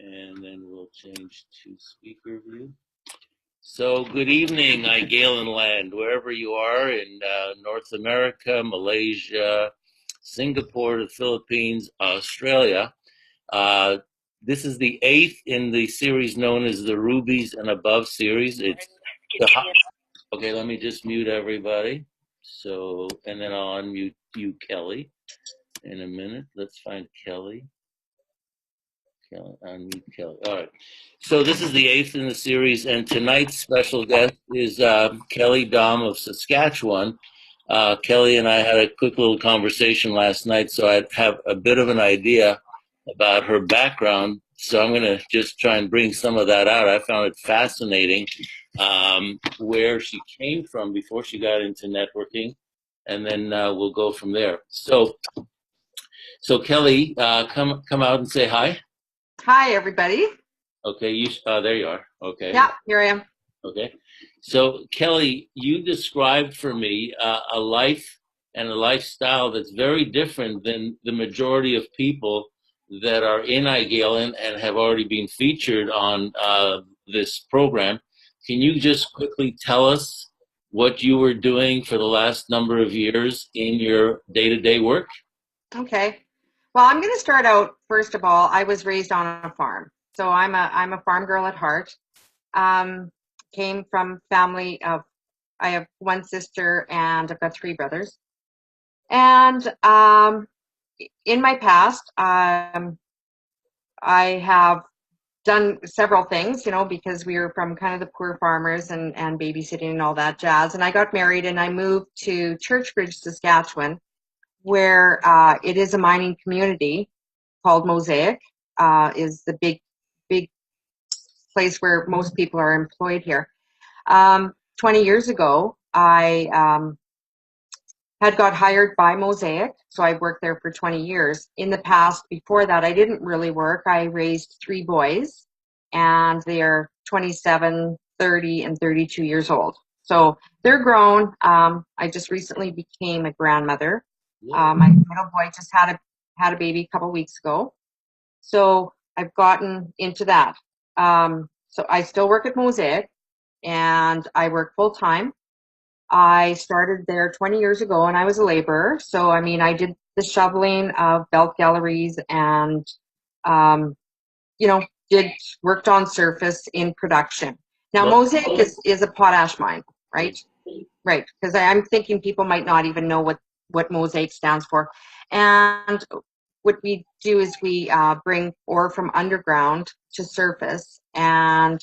And then we'll change to speaker view. So good evening, Igalen land, wherever you are in North America, Malaysia, Singapore, the Philippines, Australia. This is the 8th in the series known as the Rubies and Above series. It's okay, let me just mute everybody. So, and then I'll unmute you, Kelly, in a minute. Let's find Kelly. Unmute Kelly. All right. So this is the 8th in the series, and tonight's special guest is Kelly Daum of Saskatchewan. Kelly and I had a quick little conversation last night, so I have a bit of an idea about her background. So I'm going to just try and bring some of that out. I found it fascinating where she came from before she got into networking, and then we'll go from there. So Kelly, come out and say hi. Hi, everybody. Okay, there you are. Okay. Yeah, here I am. Okay. So, Kelly, you described for me a life and a lifestyle that's very different than the majority of people that are in Igalen and have already been featured on this program. Can you just quickly tell us what you were doing for the last number of years in your day-to-day work? Okay. Well, I'm going to start out, first of all, I was raised on a farm. So I'm a farm girl at heart. Came from family of, I have one sister and I've got 3 brothers. And in my past, I have done several things, because we were from kind of the poor farmers and babysitting and all that jazz. And I got married and I moved to Churchbridge, Saskatchewan, where it is a mining community called Mosaic, is the big place where most people are employed here. 20 years ago, I had got hired by Mosaic, so I worked there for 20 years. In the past, before that, I didn't really work. I raised 3 boys, and they are 27, 30, and 32 years old. So they're grown. I just recently became a grandmother. My little boy just had a baby a couple weeks ago. So I've gotten into that. So I still work at Mosaic, and I work full time. I started there 20 years ago, and I was a laborer. So, I did the shoveling of belt galleries and, worked on surface in production. Now, Mosaic is a potash mine, right? Right, because I'm thinking people might not even know what Mosaic stands for. And what we do is we bring ore from underground to surface, and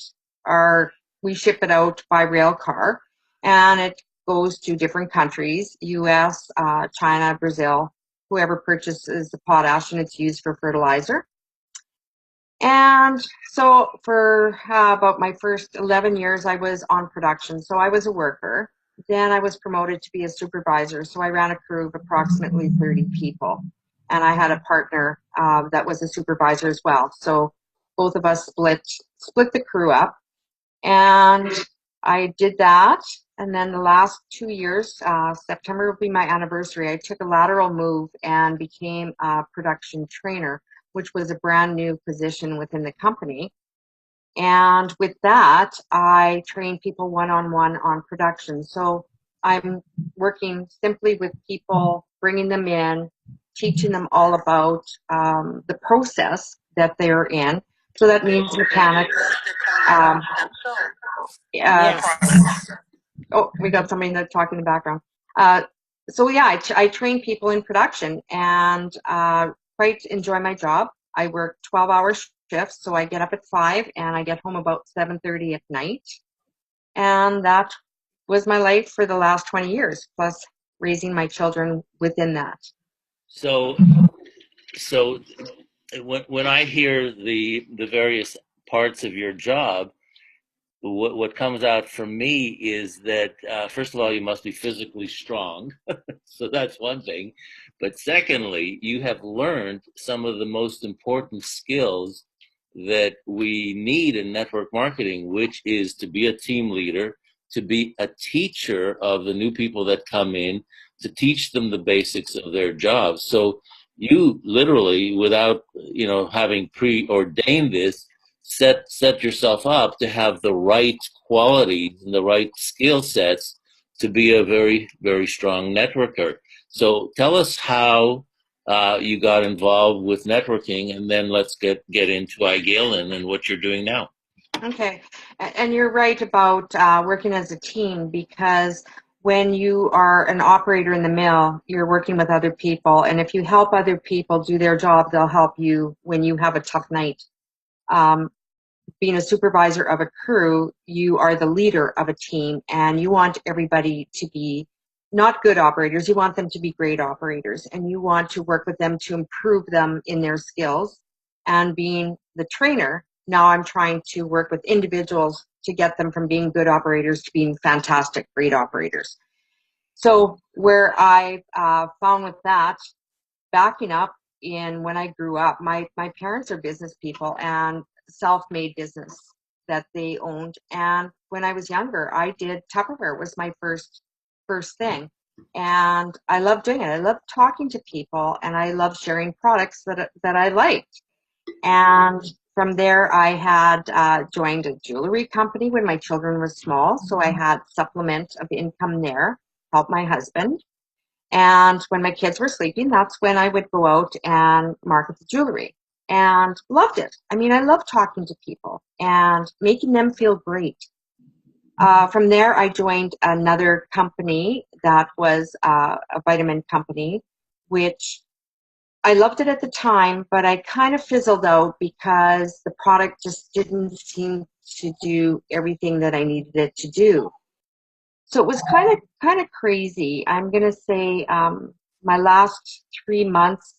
we ship it out by rail car, and it goes to different countries, US, China, Brazil, whoever purchases the potash, and it's used for fertilizer. And so for about my first 11 years, I was on production. So I was a worker. Then I was promoted to be a supervisor. So I ran a crew of approximately 30 people. And I had a partner that was a supervisor as well. So both of us split the crew up. And I did that. And then the last 2 years, September will be my anniversary, I took a lateral move and became a production trainer, which was a brand new position within the company. And with that, I train people one-on-one on production. So I'm working simply with people, bringing them in, teaching them all about the process that they're in. So that means mechanics. Oh, we got somebody that's talking in the background. So yeah, I train people in production, and quite enjoy my job. I work 12-hour shifts, so I get up at 5 and I get home about 7:30 at night. And that was my life for the last 20 years, plus raising my children within that. So when I hear the various parts of your job, what comes out for me is that first of all, you must be physically strong. So that's one thing. But secondly, you have learned some of the most important skills that we need in network marketing, which is to be a team leader, to be a teacher of the new people that come in, to teach them the basics of their jobs. So you literally, without having preordained this, set yourself up to have the right qualities and the right skill sets to be a very, very strong networker. So tell us how you got involved with networking, and then let's get into iGalen and what you're doing now. Okay, and you're right about working as a team, because when you are an operator in the mill, you're working with other people, and if you help other people do their job, they'll help you when you have a tough night. Um, Being a supervisor of a crew, you are the leader of a team, and you want everybody to be not good operators, you want them to be great operators, and you want to work with them to improve them in their skills. And being the trainer, now I'm trying to work with individuals to get them from being good operators to being fantastic, great operators. So where I found with that, backing up, in when I grew up, my parents are business people and self-made business that they owned. And when I was younger, I did Tupperware was my first thing. And I loved doing it. I loved talking to people, and I loved sharing products that I liked. And from there, I had joined a jewelry company when my children were small. So I had supplement of income there, helped my husband. And when my kids were sleeping, that's when I would go out and market the jewelry, and loved it. I mean, I love talking to people and making them feel great. From there, I joined another company that was a vitamin company, which I loved it at the time, but I kind of fizzled out because the product just didn't seem to do everything that I needed it to do. So it was kind of crazy. I'm gonna say my last 3 months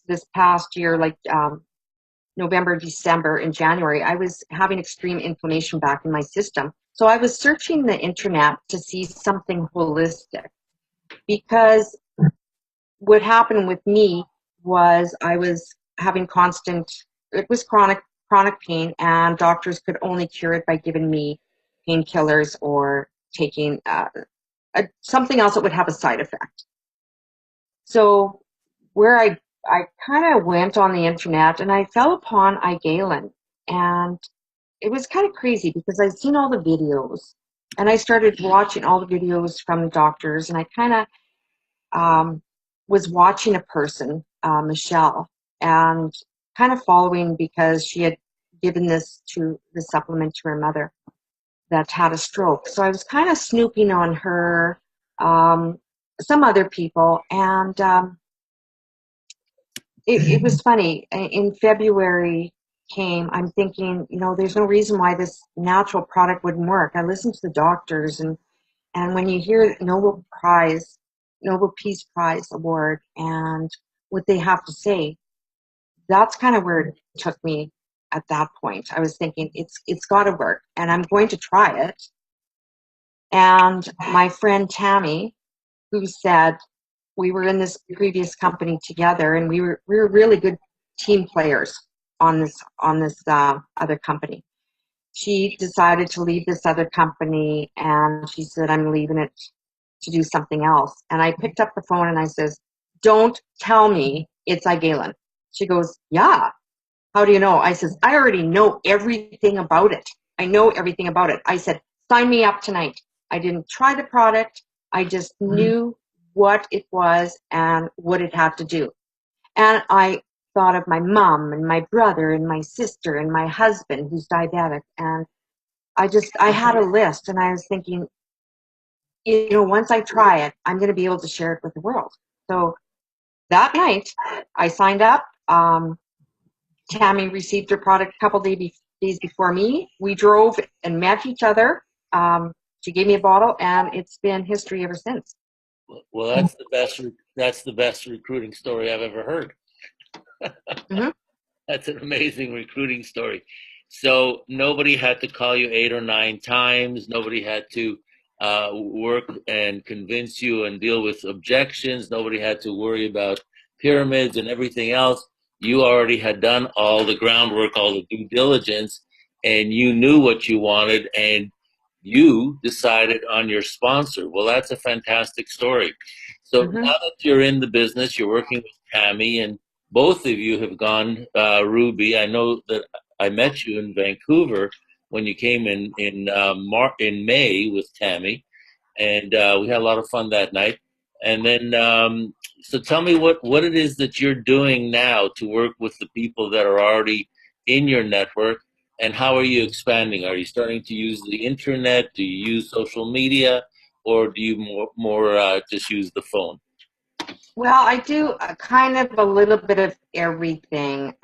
this past year, like November, December, and January, I was having extreme inflammation back in my system. So I was searching the internet to see something holistic, because what happened with me was I was having constant, it was chronic pain, and doctors could only cure it by giving me painkillers or taking something else that would have a side effect. So where I kind of went on the internet and I fell upon iGalen, and it was kind of crazy because I'd seen all the videos, and I started watching all the videos from the doctors, and I kind of was watching a person, Michelle, and kind of following because she had given the supplement to her mother that had a stroke. So I was kind of snooping on her, some other people, and it was funny. In February came, I'm thinking, there's no reason why this natural product wouldn't work. I listened to the doctors, and when you hear Nobel Peace Prize award, and what they have to say, that's kind of where it took me at that point. I was thinking, it's got to work, and I'm going to try it. And my friend Tammy, who said, we were in this previous company together, and we were really good team players on this other company. She decided to leave this other company, and she said, I'm leaving it to do something else. And I picked up the phone and I says, don't tell me it's iGalen. She goes, yeah. How do you know? I says, I already know everything about it. I know everything about it. I said, sign me up tonight. I didn't try the product. I just knew what it was and what it had to do. And I thought of my mom and my brother and my sister and my husband who's diabetic. And I had a list, and I was thinking, once I try it, I'm going to be able to share it with the world. So that night I signed up. Tammy received her product a couple days before me. We drove and met each other. She gave me a bottle, and it's been history ever since. Well, that's the best. That's the best recruiting story I've ever heard. Mm-hmm. That's an amazing recruiting story. So nobody had to call you 8 or 9 times. Nobody had to work and convince you and deal with objections. Nobody had to worry about pyramids and everything else. You already had done all the groundwork, all the due diligence, and you knew what you wanted, and you decided on your sponsor. Well, that's a fantastic story. So Mm-hmm. now that you're in the business, you're working with Tammy, and both of you have gone Ruby. I know that I met you in Vancouver when you came in May with Tammy, and we had a lot of fun that night. And then, so tell me what it is that you're doing now to work with the people that are already in your network, and how are you expanding? Are you starting to use the internet? Do you use social media, or do you more just use the phone? Well, I do a kind of a little bit of everything.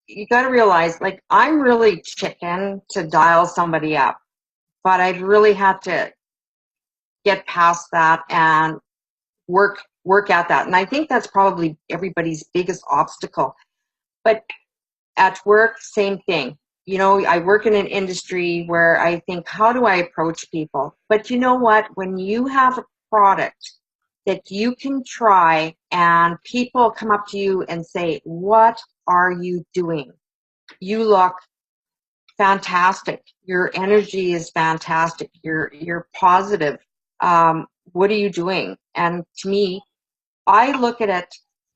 You got to realize, like, I'm really chicken to dial somebody up, but I'd really have to get past that and work at that. And I think that's probably everybody's biggest obstacle. But at work, same thing. You know, I work in an industry where I think, how do I approach people? But you know what? When you have a product that you can try and people come up to you and say, what are you doing? You look fantastic. Your energy is fantastic. You're positive. What are you doing? And to me, I look at it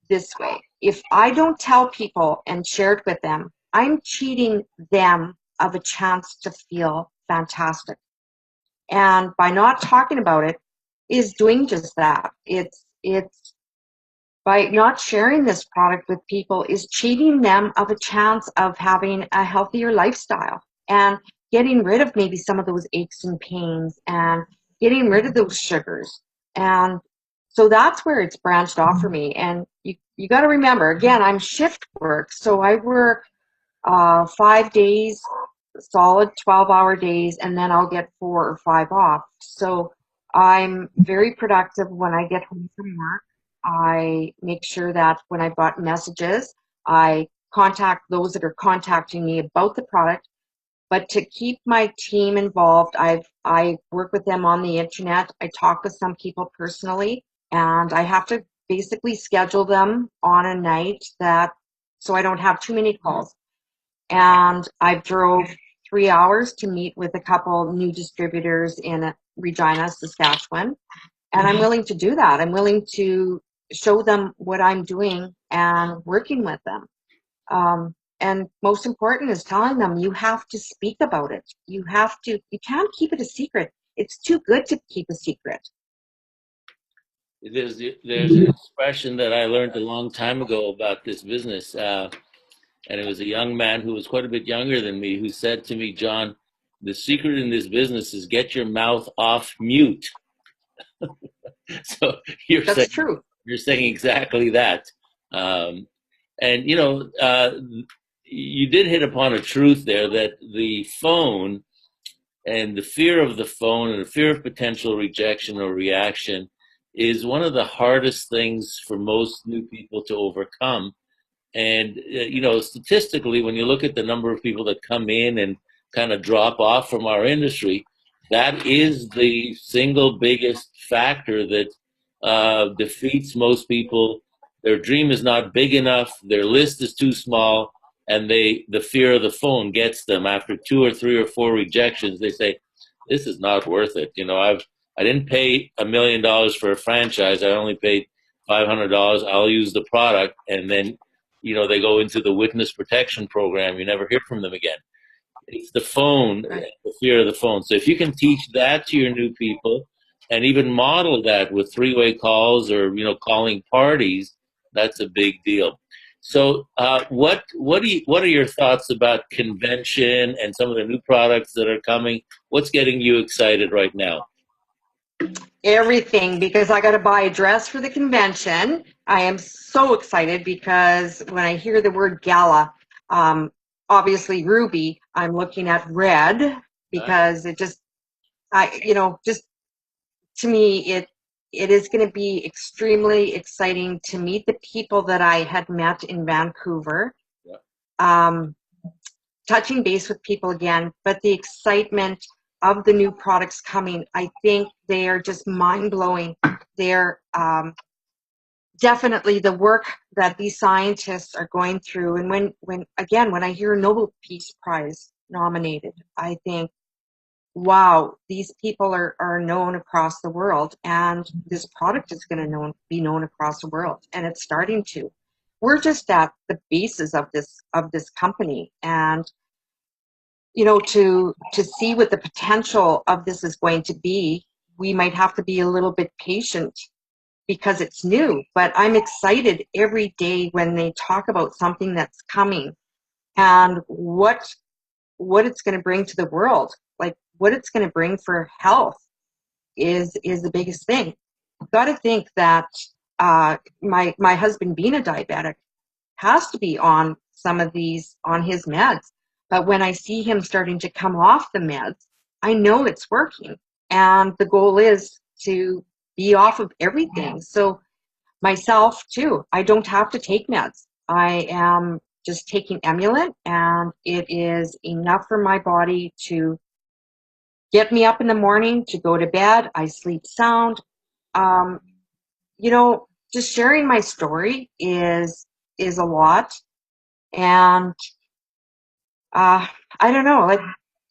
this way. If I don't tell people and share it with them, I'm cheating them of a chance to feel fantastic. And by not talking about it is doing just that. It's by not sharing this product with people is cheating them of a chance of having a healthier lifestyle and getting rid of maybe some of those aches and pains and getting rid of those sugars. And so that's where it's branched off for me. And you got to remember, again, I'm shift work. So I work 5 days, solid 12-hour days, and then I'll get 4 or 5 off. So I'm very productive when I get home from work. I make sure that when I got messages, I contact those that are contacting me about the product. But to keep my team involved, I work with them on the internet. I talk with some people personally, and I have to basically schedule them on a night that so I don't have too many calls. And I drove 3 hours to meet with a couple new distributors in Regina, Saskatchewan. And I'm willing to do that. I'm willing to show them what I'm doing and working with them. And most important is telling them you have to speak about it. You can't keep it a secret. It's too good to keep a secret. There's an expression that I learned a long time ago about this business, and it was a young man who was quite a bit younger than me who said to me, John, the secret in this business is get your mouth off mute. So That's true. you're saying exactly that. Um, and you did hit upon a truth there that the phone and the fear of the phone and the fear of potential rejection or reaction is one of the hardest things for most new people to overcome. And, statistically, when you look at the number of people that come in and kind of drop off from our industry, that is the single biggest factor that defeats most people. Their dream is not big enough, their list is too small, and the fear of the phone gets them. After 2 or 3 or 4 rejections, they say, "This is not worth it." I didn't pay $1 million for a franchise. I only paid $500. I'll use the product, and then they go into the witness protection program. You never hear from them again. It's the phone, Right. the fear of the phone. So if you can teach that to your new people and even model that with three-way calls or, calling parties, that's a big deal. So what are your thoughts about convention and some of the new products that are coming? What's getting you excited right now? Everything, because I got to buy a dress for the convention. I am so excited because when I hear the word gala, obviously Ruby, I'm looking at red because it just, just to me, it is going to be extremely exciting to meet the people that I had met in Vancouver. Yeah. Touching base with people again, but the excitement of the new products coming, I think they are just mind-blowing. They're definitely the work that these scientists are going through. And when I hear a Nobel Peace Prize nominated, I think, wow, these people are known across the world, and this product is going to be known across the world, and it's starting to. We're just at the basis of this company, and to see what the potential of this is going to be, we might have to be a little bit patient because it's new. But I'm excited every day when they talk about something that's coming and what it's going to bring to the world, like what it's going to bring for health is the biggest thing. Got to think that my husband being a diabetic has to be on some of these on his meds. But when I see him starting to come off the meds, I know it's working. And the goal is to be off of everything. So myself too, I don't have to take meds. I am just taking Emulant, and it is enough for my body to get me up in the morning to go to bed. I sleep sound. Um, just sharing my story is a lot, and I don't know, like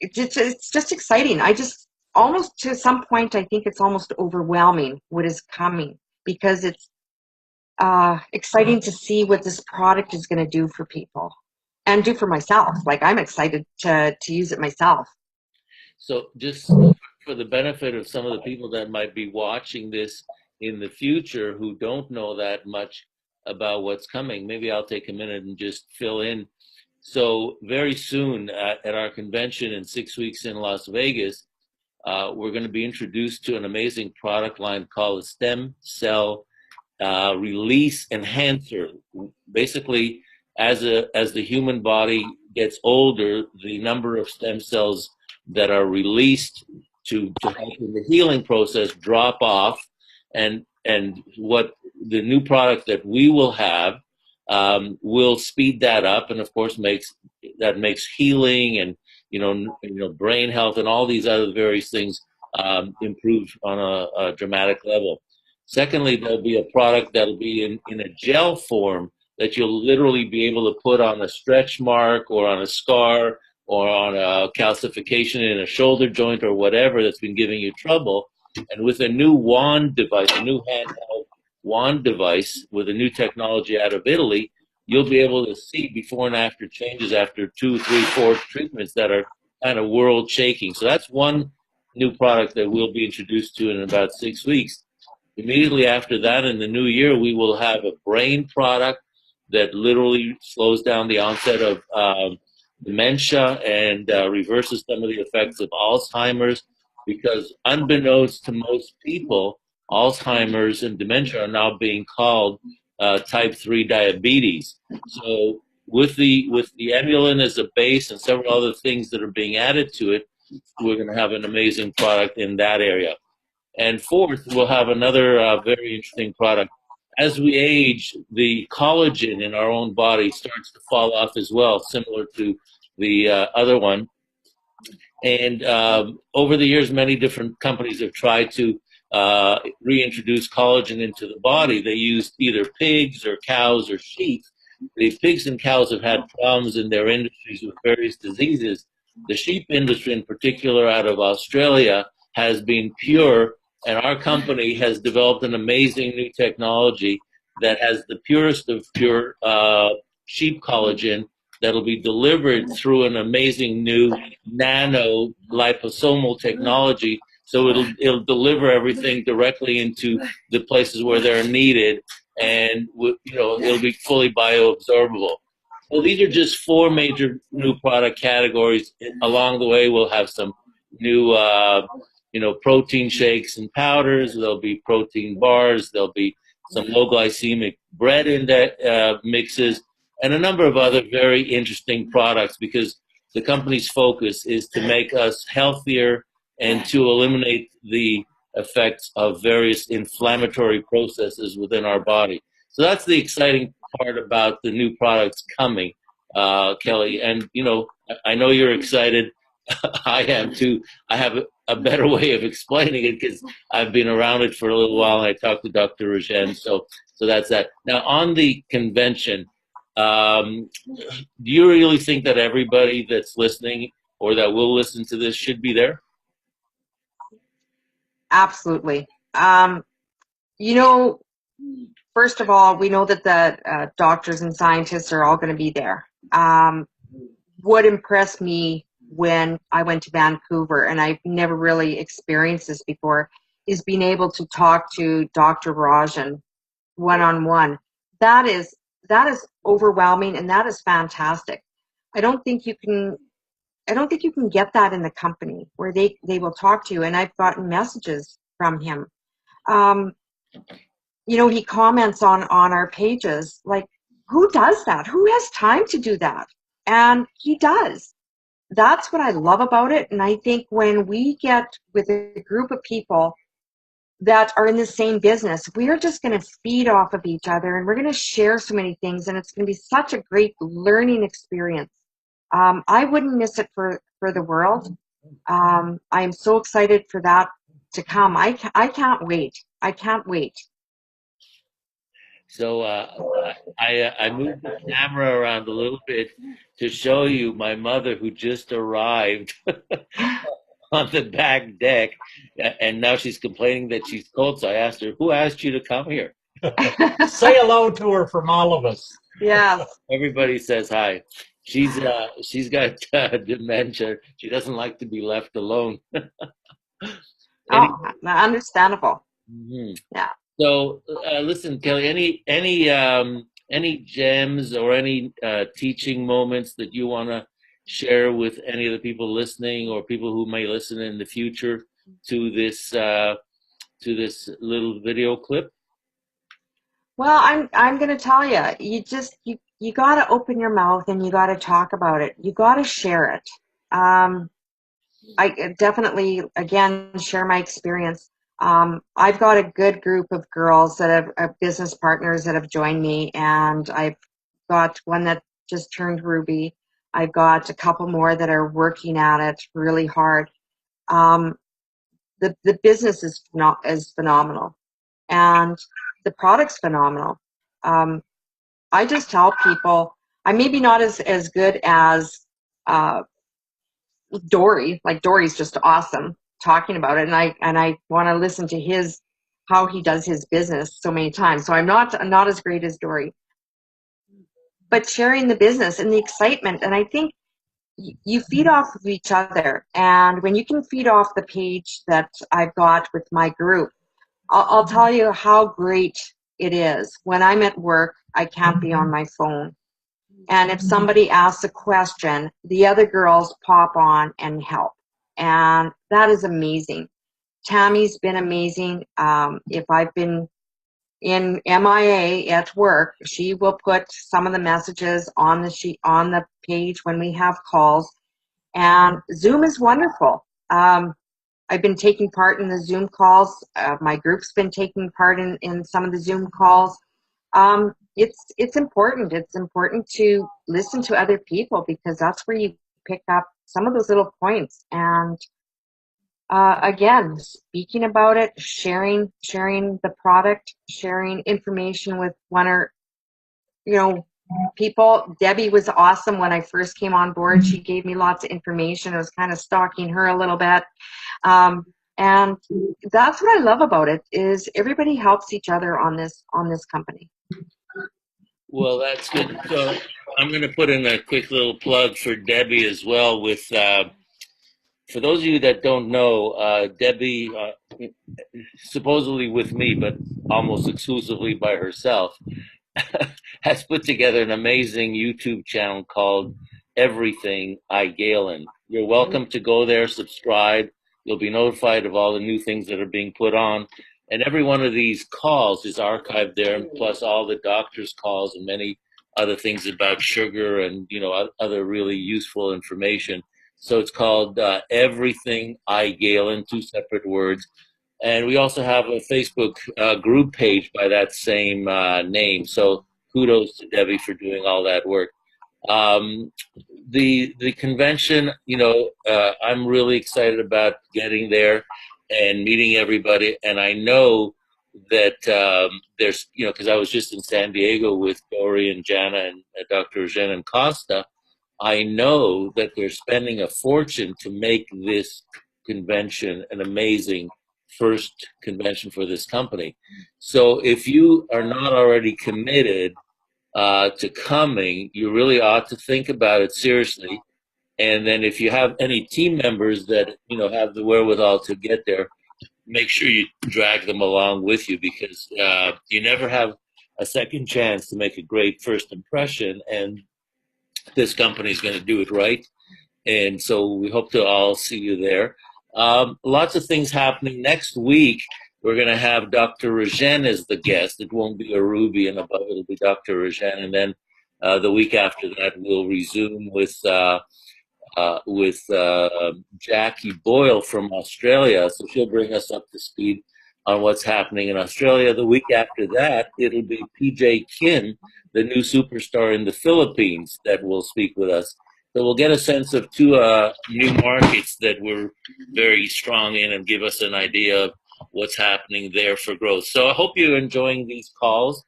it's just exciting. I just almost to some point I think it's almost overwhelming what is coming because it's exciting to see what this product is going to do for people and do for myself. Like I'm excited to use it myself. So just for the benefit of some of the people that might be watching this in the future who don't know that much about what's coming, maybe I'll take a minute and just fill in. So very soon at our convention in 6 weeks in Las Vegas, we're going to be introduced to an amazing product line called a stem cell release enhancer. Basically, as the human body gets older, the number of stem cells that are released to help in the healing process drop off, and what the new product that we will have will speed that up, and of course makes healing and brain health and all these other various things improve on a dramatic level. Secondly, there'll be a product that'll be in a gel form that you'll literally be able to put on a stretch mark or on a scar or on a calcification in a shoulder joint or whatever that's been giving you trouble. And with a new wand device, a new handheld wand device with a new technology out of Italy, you'll be able to see before and after changes after 2, 3, 4 treatments that are kind of world shaking. So that's one new product that we'll be introduced to in about 6 weeks. Immediately after that, in the new year, we will have a brain product that literally slows down the onset of dementia and reverses some of the effects of Alzheimer's. Because unbeknownst to most people, Alzheimer's and dementia are now being called type 3 diabetes. So with the Emulant as a base and several other things that are being added to it, we're going to have an amazing product in that area. And fourth, we'll have another very interesting product. As we age, the collagen in our own body starts to fall off as well, similar to the other one. And over the years, many different companies have tried to reintroduce collagen into the body. They used either pigs or cows or sheep. The pigs and cows have had problems in their industries with various diseases. The sheep industry, in particular, out of Australia, has been pure, and our company has developed an amazing new technology that has the purest of pure sheep collagen that'll be delivered through an amazing new nano liposomal technology. So it'll deliver everything directly into the places where they're needed, and it'll be fully bioabsorbable. Well, these are just four major new product categories. Along the way, we'll have some new, protein shakes and powders. There'll be protein bars. There'll be some low glycemic bread mixes, and a number of other very interesting products, because the company's focus is to make us healthier and to eliminate the effects of various inflammatory processes within our body. So that's the exciting part about the new products coming, Kelly. And, I know you're excited. I am too. I have a better way of explaining it because I've been around it for a little while, and I talked to Dr. Rajan. So that's that. Now, on the convention, do you really think that everybody that's listening or that will listen to this should be there? Absolutely. You know, first of all, we know that the doctors and scientists are all going to be there. What impressed me when I went to Vancouver, and I've never really experienced this before, is being able to talk to Dr. Rajan one on one. That is that is overwhelming, and that is fantastic. I don't think you can. I don't think you can get that in the company where they will talk to you. And I've gotten messages from him. Um, he comments on our pages like, who does that? Who has time to do that? And he does. That's what I love about it. And I think when we get with a group of people that are in the same business, we are just going to feed off of each other, and we're going to share so many things, and it's going to be such a great learning experience. I wouldn't miss it for the world. I'm so excited for that to come. I can't wait. I can't wait. So I moved the camera around a little bit to show you my mother who just arrived on the back deck, and now she's complaining that she's cold. So I asked her, "Who asked you to come here?" Say hello to her from all of us. Yes. Everybody says hi. She's got dementia. She doesn't like to be left alone. Any, Oh, understandable. Mhm. Yeah. So listen, Kelly. Any gems or any teaching moments that you want to share with any of the people listening or people who may listen in the future to this little video clip? Well, I'm going to tell you, you got to open your mouth and you got to talk about it. You got to share it. I definitely, again, share my experience. I've got a good group of girls that have business partners that have joined me, and I've got one that just turned Ruby. I've got a couple more that are working at it really hard. Um, the business is phenomenal, and the product's phenomenal. Um, I just tell people I'm maybe not as good as uh, Dory. Like Dory's just awesome talking about it, and I want to listen to his how he does his business so many times. So I'm not as great as Dory, but sharing the business and the excitement, and I think you feed off of each other. And when you can feed off the page that I've got with my group, I'll tell you how great it is. When I'm at work, I can't be on my phone. And if somebody asks a question, the other girls pop on and help. And that is amazing. Tammy's been amazing. If I've been in MIA at work, she will put some of the messages on the sheet on the page when we have calls. And Zoom is wonderful. I've been taking part in the Zoom calls. My group's been taking part in some of the Zoom calls. It's important. It's important to listen to other people because that's where you pick up some of those little points. And again, speaking about it, sharing the product, sharing information with one or people. Debbie was awesome when I first came on board. She gave me lots of information. I was kind of stalking her a little bit. And that's what I love about it is everybody helps each other on this company. Well, that's good. So I'm going to put in a quick little plug for Debbie as well. With For those of you that don't know, Debbie, supposedly with me, but almost exclusively by herself, has put together an amazing YouTube channel called Everything I Galen. You're welcome to go there, subscribe. You'll be notified of all the new things that are being put on. And every one of these calls is archived there, plus all the doctor's calls and many other things about sugar and other really useful information. So it's called Everything I Galen, two separate words. And we also have a Facebook group page by that same name. So kudos to Debbie for doing all that work. Um, the convention, I'm really excited about getting there and meeting everybody. And I know that there's, because I was just in San Diego with Dory and Jana and Dr. Jen and Costa. I know that they're spending a fortune to make this convention an amazing first convention for this company. So if you are not already committed to coming, you really ought to think about it seriously. And then if you have any team members that, have the wherewithal to get there, make sure you drag them along with you, because you never have a second chance to make a great first impression. And this company is going to do it right. And so we hope to all see you there. Lots of things happening next week. We're going to have Dr. Rajan as the guest. It won't be a Ruby and above. It'll be Dr. Rajan. And then the week after that, we'll resume with Jackie Boyle from Australia. So she'll bring us up to speed on what's happening in Australia. The week after that, it'll be PJ Kim, the new superstar in the Philippines, that will speak with us. So we'll get a sense of two new markets that we're very strong in and give us an idea of what's happening there for growth. So I hope you're enjoying these calls.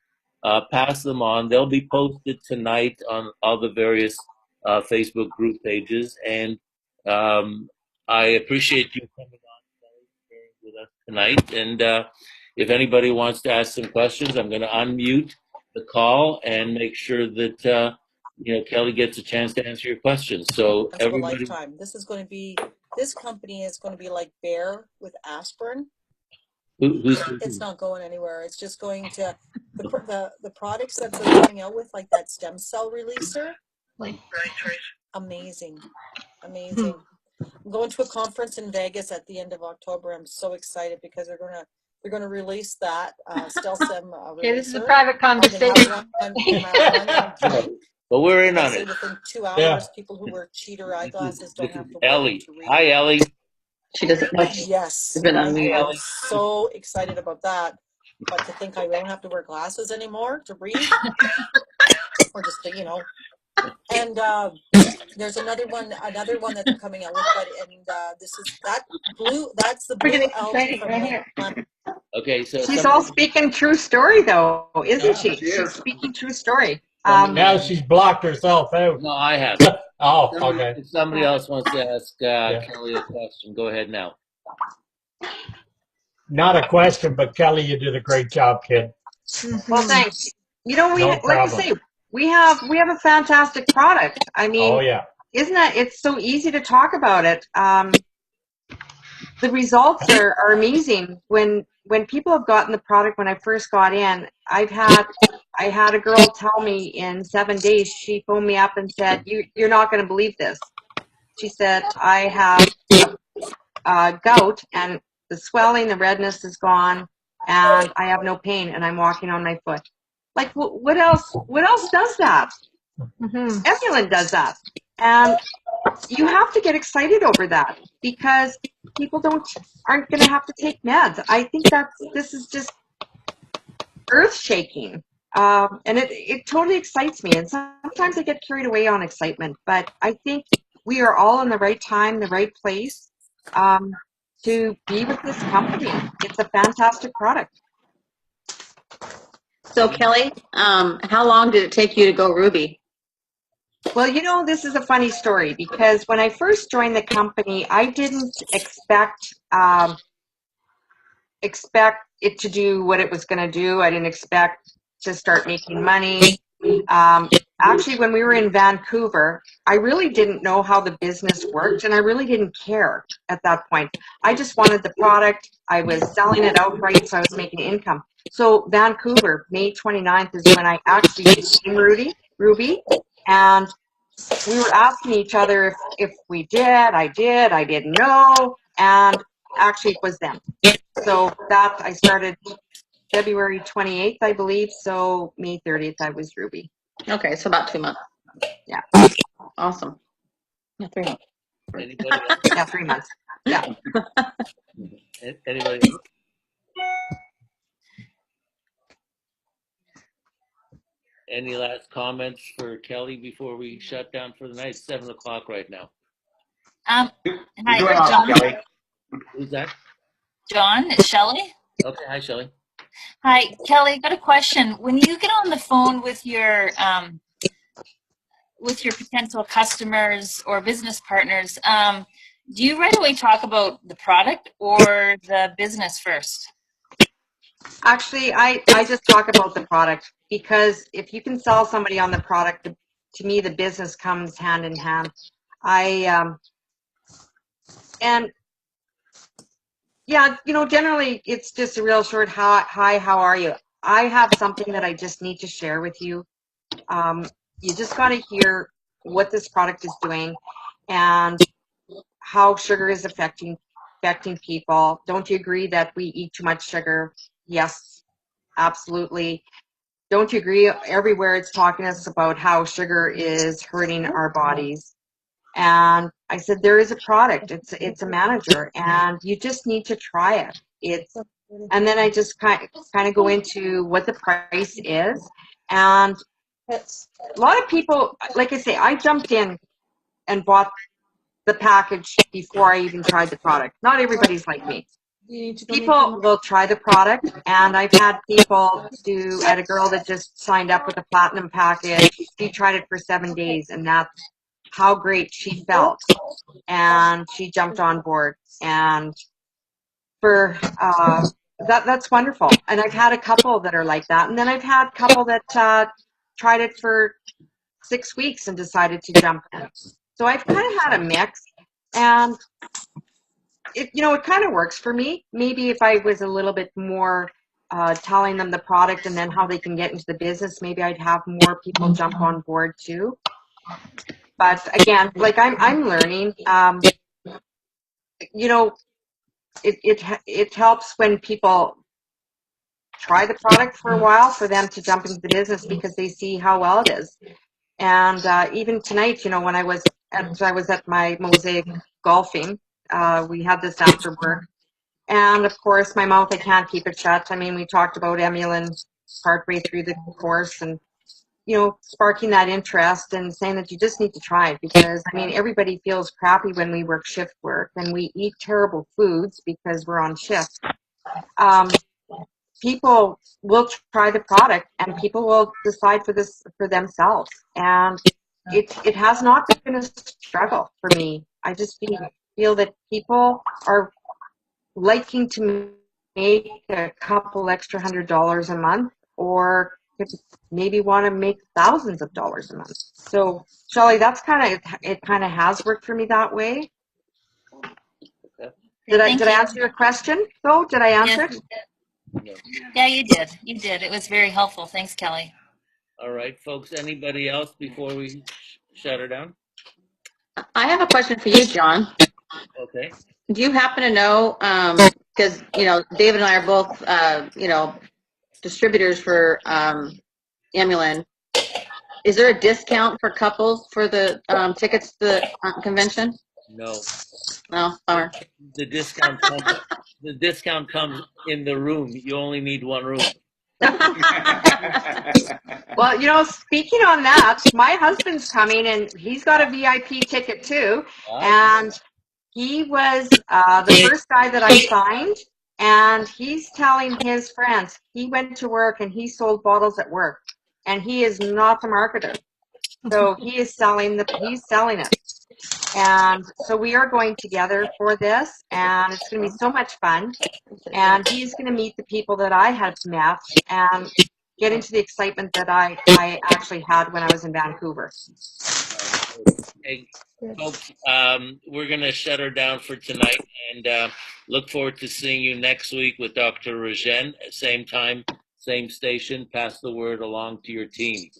Pass them on. They'll be posted tonight on all the various Facebook group pages. And I appreciate you coming on with us tonight. And if anybody wants to ask some questions, I'm going to unmute the call and make sure that Kelly gets a chance to answer your questions. So That's everybody, a lifetime. This company is going to be like Bear with aspirin. It's not going anywhere. It's just going to the products that they're coming out with, like that stem cell releaser. Amazing. I'm going to a conference in Vegas at the end of October. I'm so excited because they're gonna release that stem cell releaser. Okay, this is a private conversation. But we're in on it. Within 2 hours, people who wear cheater eyeglasses don't have to Ellie. to read. Hi, Ellie. She doesn't know. Yes, Been on I'm Ellie. so excited about that. But to think I don't have to wear glasses anymore to read, or just And there's another one that they're coming out with, that's the blue algae from Lake. Okay, so She's all speaking true story, though, isn't she? She is. She's speaking true story. Now she's blocked herself out. No, I have. Oh, okay. If somebody else wants to ask Kelly a question, go ahead now. Not a question, but Kelly, you did a great job, kid. Well, thanks. No Like I say, we have a fantastic product. I mean, Oh yeah. isn't that? It's so easy to talk about it. The results are amazing. When people have gotten the product, when I first got in, I had a girl tell me in 7 days. She phoned me up and said, "You're not going to believe this." She said, "I have gout, and the swelling, the redness is gone, and I have no pain, and I'm walking on my foot." Like, what else? What else does that? Everyone does that, and you have to get excited over that, because people aren't going to have to take meds. I think this is just earth-shaking, and it totally excites me. And sometimes I get carried away on excitement, but I think we are all in the right time, the right place, to be with this company. It's a fantastic product. So Kelly, how long did it take you to go Ruby? Well, this is a funny story, because when I first joined the company, I didn't expect it to do what it was going to do. I didn't expect to start making money. Actually, when we were in Vancouver, I really didn't know how the business worked, and I really didn't care at that point. I just wanted the product. I was selling it outright, so I was making income. So Vancouver, May 29th, is when I actually became Ruby, and we were asking each other if we did. I didn't know, and actually it was them. So that I started February 28th, I believe. So May 30th, I was Ruby. Okay, so about 2 months. Yeah. Awesome. Yeah, 3 months. Anybody else? Yeah, 3 months. Yeah. Anybody else? Any last comments for Kelly before we shut down for the night? It's 7 o'clock right now. Hi, John. Kelly. Who's that? John, it's Shelley. Okay, hi, Shelley. Hi, Kelly, I got a question. When you get on the phone with your potential customers or business partners, do you right away talk about the product or the business first? Actually, I just talk about the product, because if you can sell somebody on the product, to me, the business comes hand in hand. And yeah, generally it's just a real short hi, how are you? I have something that I just need to share with you. You just got to hear what this product is doing and how sugar is affecting people. Don't you agree that we eat too much sugar? Yes, absolutely. Don't you agree? Everywhere it's talking to us about how sugar is hurting our bodies. And I said, there is a product. It's a manager, and you just need to try it. And then I just kind of go into what the price is. And a lot of people, like I say, I jumped in and bought the package before I even tried the product. Not everybody's like me. People will try the product, and I've had people I had a girl that just signed up with a platinum package. She tried it for 7 days, and that's how great she felt. And she jumped on board, and for that's wonderful. And I've had a couple that are like that, and then I've had a couple that tried it for 6 weeks and decided to jump in. So I've kind of had a mix, and it kind of works for me. Maybe if I was a little bit more telling them the product and then how they can get into the business, maybe I'd have more people jump on board too. But again, like I'm learning. It helps when people try the product for a while for them to jump into the business, because they see how well it is. And even tonight, when I was at my Mosaic golfing, we had this after work. And of course, my mouth, I can't keep it shut. I mean, we talked about Emulin partway through the course, and, sparking that interest and saying that you just need to try it, because, I mean, everybody feels crappy when we work shift work and we eat terrible foods because we're on shift. People will try the product, and people will decide for themselves. And it has not been a struggle for me. I just feel that people are liking to make a couple extra $100 a month, or maybe want to make thousands of dollars a month. So, Shelley, that's it kind of has worked for me that way. Did I answer your question though? Did I answer it? Yeah, you did. You did. It was very helpful. Thanks, Kelly. All right, folks. Anybody else before we shut her down? I have a question for you, John. Okay. Do you happen to know, because, David and I are both, distributors for Emulin. Is there a discount for couples for the tickets to the convention? No. No, bummer. The discount comes in the room. You only need one room. Well, speaking on that, my husband's coming, and he's got a VIP ticket too. And he was the first guy that I signed, and he's telling his friends he went to work and he sold bottles at work, and he is not the marketer. So he's selling it. And so we are going together for this, and it's going to be so much fun. And he's going to meet the people that I had met and get into the excitement that I actually had when I was in Vancouver. Hey, folks, we're going to shut her down for tonight, and look forward to seeing you next week with Dr. Rajen. Same time, same station. Pass the word along to your team.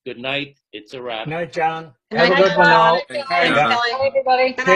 Good night. It's a wrap. Good night, John. Good Have night, a good one, John. all. Thanks, Yeah. Kelly. Bye, everybody.